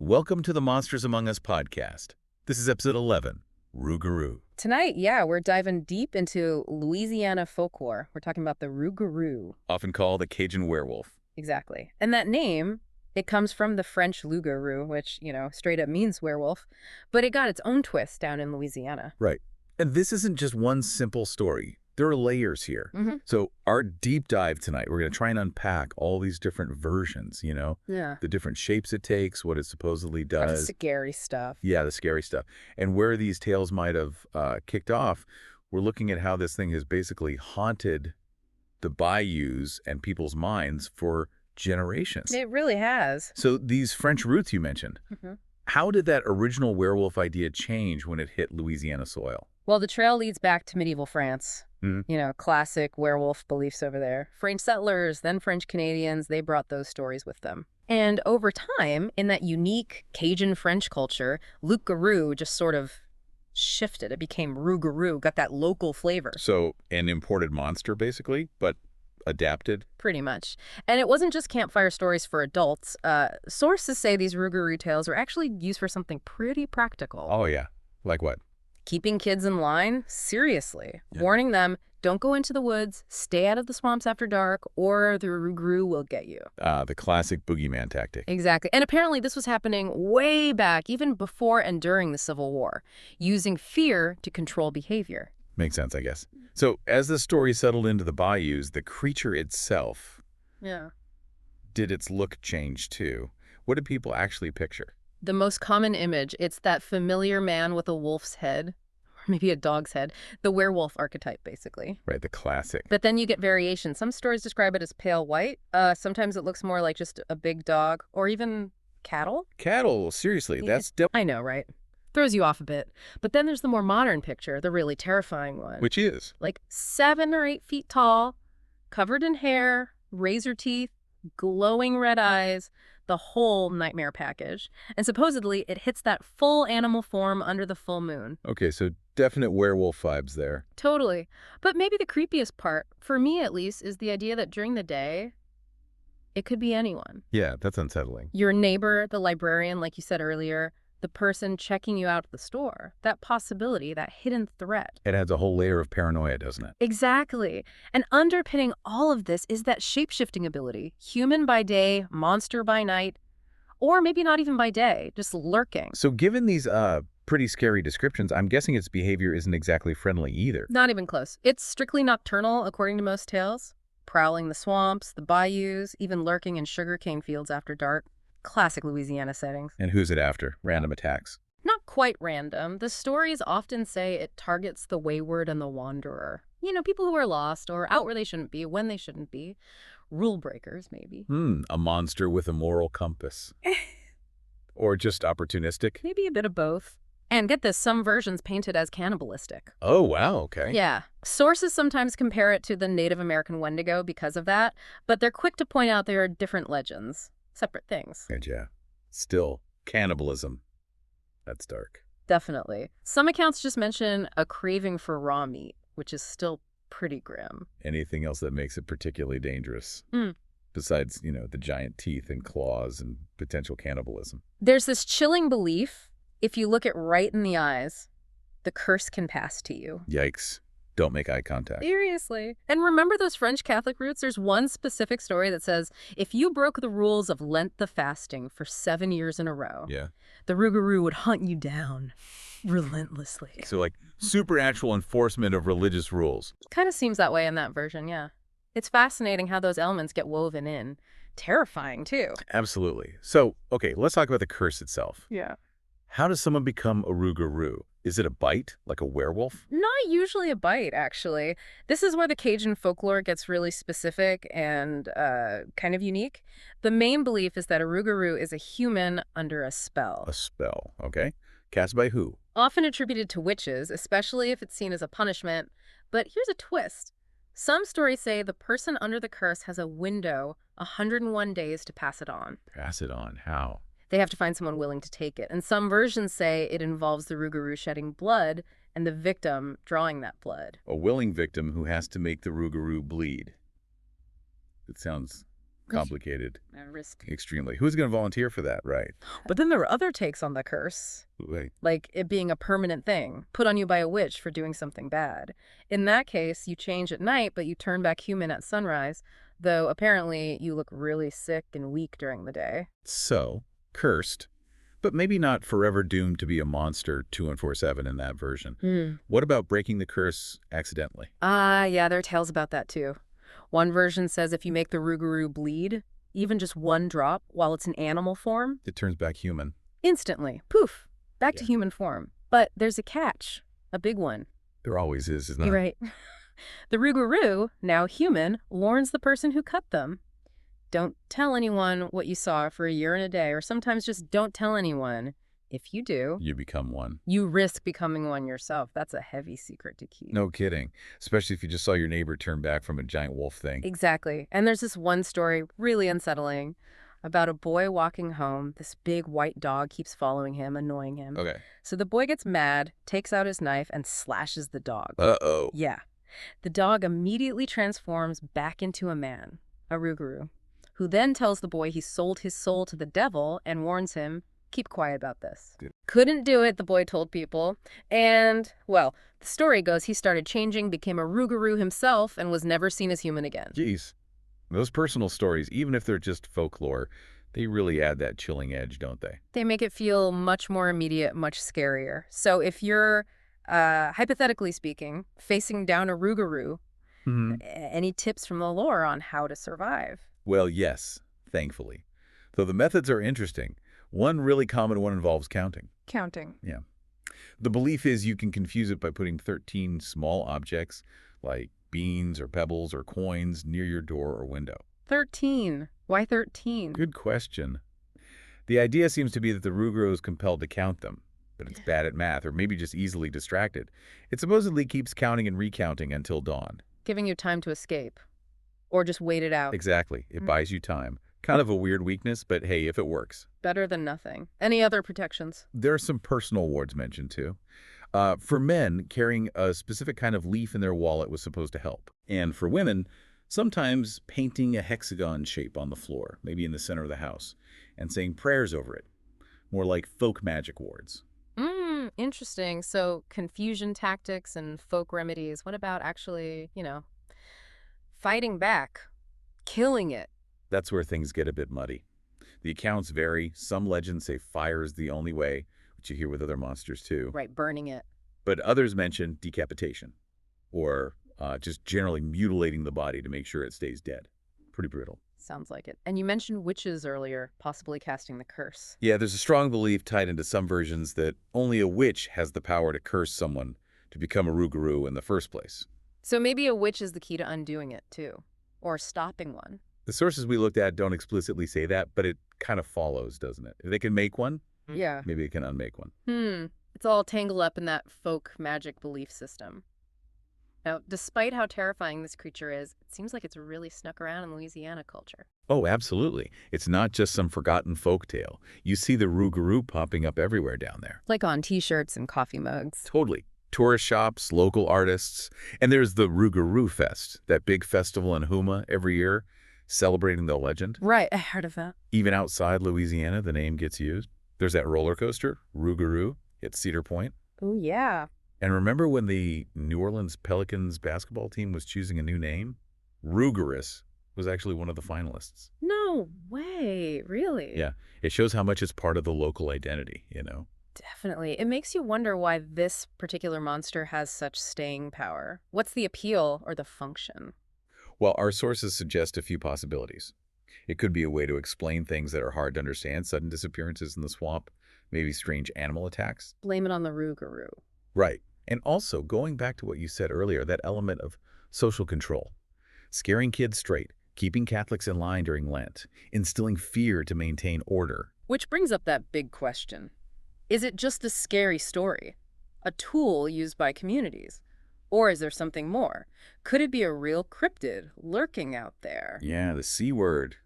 Welcome to the Monsters Among Us podcast. This is episode 11, Rougarou. Tonight, we're diving deep into Louisiana folklore. We're talking about the Rougarou. Often called the Cajun werewolf. Exactly. And that name, it comes from the French loup-garou, which, straight up means werewolf, but it got its own twist down in Louisiana. Right. And this isn't just one simple story. There are layers here. So our deep dive tonight, we're going to try and unpack all these different versions, Yeah. the different shapes it takes, what it supposedly The does. scary stuff. Yeah, the scary stuff. And where these tales might have kicked off, we're looking at how this thing has basically haunted the bayous and people's minds for generations. It really has. So these French roots you mentioned, how did that original werewolf idea change when it hit Louisiana soil? Well, the trail leads back to medieval France. Classic werewolf beliefs over there. French settlers, then French Canadians, they brought those stories with them. And over time, in that unique Cajun French culture, loup-garou just sort of shifted. It became rougarou, got that local flavor. So an imported monster, basically, but adapted? Pretty much. And it wasn't just campfire stories for adults. Sources say these rougarou tales were actually used for something pretty practical. Oh, yeah. Like what? Keeping kids in line? Seriously. Yeah. Warning them, don't go into the woods, stay out of the swamps after dark, or the rougarou will get you. The classic boogeyman tactic. Exactly. And apparently this was happening way back, even before and during the Civil War, using fear to control behavior. Makes sense, I guess. So as the story settled into the bayous, the creature itself, did its look change too? What did people actually picture? The most common image, it's that familiar man with a wolf's head, or maybe a dog's head, the werewolf archetype, basically. Right, the classic. But then you get variation. Some stories describe it as pale white. Sometimes it looks more like just a big dog, or even cattle. Cattle, seriously, Yeah. that's I know, right? Throws you off a bit. But then there's the more modern picture, the really terrifying one. which is? Like 7 or 8 feet tall, covered in hair, razor teeth, glowing red eyes, the whole nightmare package. And supposedly it hits that full animal form under the full moon. Okay, so definite werewolf vibes there. Totally. But maybe the creepiest part, for me at least, is the idea that during the day, it could be anyone. Yeah, that's unsettling. Your neighbor, the librarian, like you said earlier, the person checking you out at the store. That possibility, that hidden threat. It adds a whole layer of paranoia, doesn't it? Exactly. And underpinning all of this is that shape-shifting ability. Human by day, monster by night, or maybe not even by day, just lurking. So given these pretty scary descriptions, I'm guessing its behavior isn't exactly friendly either. Not even close. It's strictly nocturnal, according to most tales. Prowling the swamps, the bayous, even lurking in sugarcane fields after dark. Classic Louisiana settings. And who's it after? Random attacks. Not quite random. The stories often say it targets the wayward and the wanderer. People who are lost or out where they shouldn't be, when they shouldn't be. Rule breakers, maybe. A monster with a moral compass. Or just opportunistic? Maybe a bit of both. And get this, some versions painted as cannibalistic. Oh, wow, okay. Yeah. Sources sometimes compare it to the Native American Wendigo because of that, but they're quick to point out there are different legends. Separate things. And yeah, still, cannibalism. That's dark. Definitely. Some accounts just mention a craving for raw meat, which is still pretty grim. Anything else that makes it particularly dangerous? Besides, the giant teeth and claws and potential cannibalism. There's this chilling belief, if you look it right in the eyes, the curse can pass to you. Yikes. Don't make eye contact. Seriously. And remember those French Catholic roots? There's one specific story that says, if you broke the rules of Lent the fasting for 7 years in a row, the Rougarou would hunt you down relentlessly. So like supernatural enforcement of religious rules. Kind of seems that way in that version, yeah. It's fascinating how those elements get woven in. Terrifying, too. Absolutely. So, okay, let's talk about the curse itself. Yeah. How does someone become a Rougarou? Is it a bite, like a werewolf? Not usually a bite, actually. This is where the Cajun folklore gets really specific and kind of unique. The main belief is that a Rougarou is a human under a spell. A spell, okay. Cast by who? Often attributed to witches, especially if it's seen as a punishment. But here's a twist. Some stories say the person under the curse has a window, 101 days to pass it on. Pass it on. How? They have to find someone willing to take it. And some versions say it involves the Rougarou shedding blood and the victim drawing that blood. A willing victim who has to make the Rougarou bleed. It sounds complicated. Risk. Extremely. Who's going to volunteer for that, right? But then there were other takes on the curse, Wait. like it being a permanent thing, put on you by a witch for doing something bad. In that case, you change at night, but you turn back human at sunrise, though apparently you look really sick and weak during the day. So, cursed, but maybe not forever doomed to be a monster 24/7 in that version. What about breaking the curse accidentally? Yeah, there are tales about that too. One version says if you make the Rougarou bleed, even just one drop while it's in animal form, It turns back human. instantly, poof, back to Yeah. human form. But there's a catch, a big one. There always is, isn't You're there? right. The Rougarou, now human, warns the person who cut them. Don't tell anyone what you saw for a year and a day, or sometimes just don't tell anyone. If you do, You become one. you risk becoming one yourself. That's a heavy secret to keep. No kidding. Especially if you just saw your neighbor turn back from a giant wolf thing. Exactly. And there's this one story, really unsettling, about a boy walking home. This big white dog keeps following him, annoying him. Okay. So the boy gets mad, takes out his knife, and slashes the dog. Uh-oh. Yeah. The dog immediately transforms back into a man, a Rougarou, who then tells the boy he sold his soul to the devil and warns him, keep quiet about this. Good. Couldn't do it, the boy told people. And, well, the story goes he started changing, became a Rougarou himself, and was never seen as human again. Jeez. Those personal stories, even if they're just folklore, they really add that chilling edge, don't they? They make it feel much more immediate, much scarier. So if you're, hypothetically speaking, facing down a Rougarou, any tips from the lore on how to survive? Well, yes, thankfully. Though the methods are interesting. One really common one involves counting. Counting. Yeah. The belief is you can confuse it by putting 13 small objects, like beans or pebbles or coins, near your door or window. 13. Why 13? Good question. The idea seems to be that the Rougarou is compelled to count them, but it's bad at math or maybe just easily distracted. It supposedly keeps counting and recounting until dawn. Giving you time to escape. Or just wait it out. Exactly. It buys you time. Kind of a weird weakness, but hey, if it works. Better than nothing. Any other protections? There are some personal wards mentioned too. For men, carrying a specific kind of leaf in their wallet was supposed to help. And for women, sometimes painting a hexagon shape on the floor, maybe in the center of the house, and saying prayers over it. More like folk magic wards. Interesting. So confusion tactics and folk remedies. What about actually, fighting back? Killing it? That's where things get a bit muddy. The accounts vary. Some legends say fire is the only way, which you hear with other monsters too. Right, burning it. But others mention decapitation, or just generally mutilating the body to make sure it stays dead. Pretty brutal. Sounds like it. And you mentioned witches earlier, possibly casting the curse. Yeah, there's a strong belief tied into some versions that only a witch has the power to curse someone to become a Rougarou in the first place. So maybe a witch is the key to undoing it, too. Or stopping one. The sources we looked at don't explicitly say that, but it kind of follows, doesn't it? If they can make one, Yeah. maybe they can unmake one. It's all tangled up in that folk magic belief system. Now, despite how terrifying this creature is, it seems like it's really snuck around in Louisiana culture. Oh, absolutely. It's not just some forgotten folktale. You see the Rougarou popping up everywhere down there. Like on T-shirts and coffee mugs. Totally. Tourist shops, local artists. And there's the Rougarou Fest, that big festival in Houma every year, celebrating the legend. Right, I heard of that. Even outside Louisiana, the name gets used. There's that roller coaster, Rougarou, at Cedar Point. Oh, yeah. And remember when the New Orleans Pelicans basketball team was choosing a new name? Rougarous was actually one of the finalists. No way, really? Yeah, it shows how much it's part of the local identity, you know? Definitely. It makes you wonder why this particular monster has such staying power. What's the appeal or the function? Well, our sources suggest a few possibilities. It could be a way to explain things that are hard to understand, sudden disappearances in the swamp, maybe strange animal attacks. Blame it on the Rougarou. Right. And also, going back to what you said earlier, that element of social control. Scaring kids straight, keeping Catholics in line during Lent, instilling fear to maintain order. Which brings up that big question. Is it just a scary story? A tool used by communities? Or is there something more? Could it be a real cryptid lurking out there? Yeah, the C word.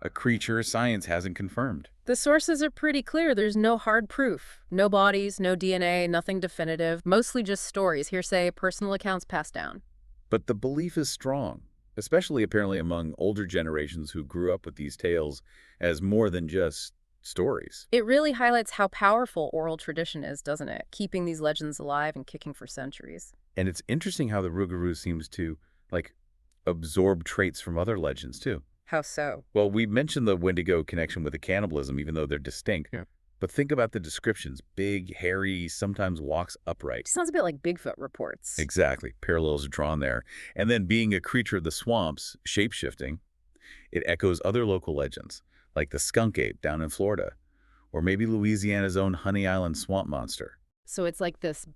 A creature science hasn't confirmed. The sources are pretty clear. There's no hard proof. No bodies, no DNA, nothing definitive. Mostly just stories, hearsay, personal accounts passed down. But the belief is strong, especially apparently among older generations who grew up with these tales as more than just stories. It really highlights how powerful oral tradition is, doesn't it? Keeping these legends alive and kicking for centuries. And it's interesting how the Rougarou seems to, like, absorb traits from other legends, too. How so? Well, we mentioned the Wendigo connection with the cannibalism, even though they're distinct. Yeah. But think about the descriptions. Big, hairy, sometimes walks upright. Sounds a bit like Bigfoot reports. Exactly. Parallels are drawn there. And then being a creature of the swamps, shape-shifting, it echoes other local legends, like the skunk ape down in Florida, or maybe Louisiana's own Honey Island swamp monster. So it's like this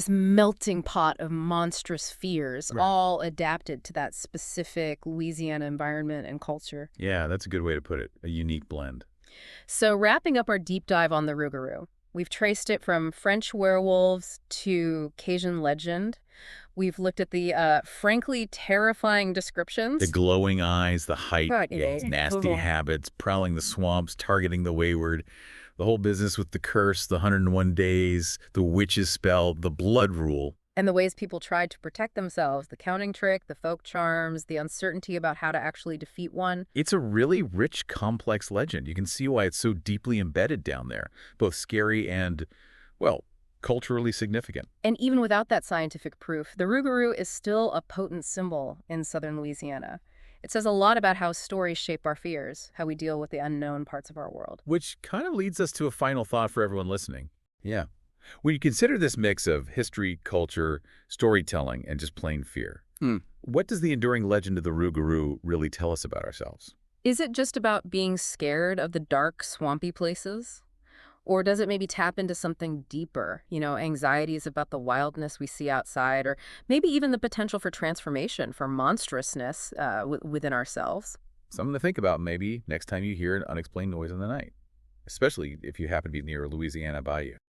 melting pot of monstrous fears, Right. all adapted to that specific Louisiana environment and culture. Yeah, that's a good way to put it. A unique blend. So wrapping up our deep dive on the Rougarou, we've traced it from French werewolves to Cajun legend. We've looked at the frankly terrifying descriptions. The glowing eyes, the height, Right. his nasty habits, prowling the swamps, targeting the wayward, the whole business with the curse, the 101 days, the witch's spell, the blood rule. And the ways people tried to protect themselves, the counting trick, the folk charms, the uncertainty about how to actually defeat one. It's a really rich, complex legend. You can see why it's so deeply embedded down there, both scary and, well, culturally significant. And even without that scientific proof, the Rougarou is still a potent symbol in southern Louisiana. It says a lot about how stories shape our fears, how we deal with the unknown parts of our world. Which kind of leads us to a final thought for everyone listening. Yeah. When you consider this mix of history, culture, storytelling, and just plain fear, what does the enduring legend of the Rougarou really tell us about ourselves? Is it just about being scared of the dark, swampy places? Or does it maybe tap into something deeper, anxieties about the wildness we see outside, or maybe even the potential for transformation, for monstrousness within ourselves? Something to think about maybe next time you hear an unexplained noise in the night, especially if you happen to be near a Louisiana bayou.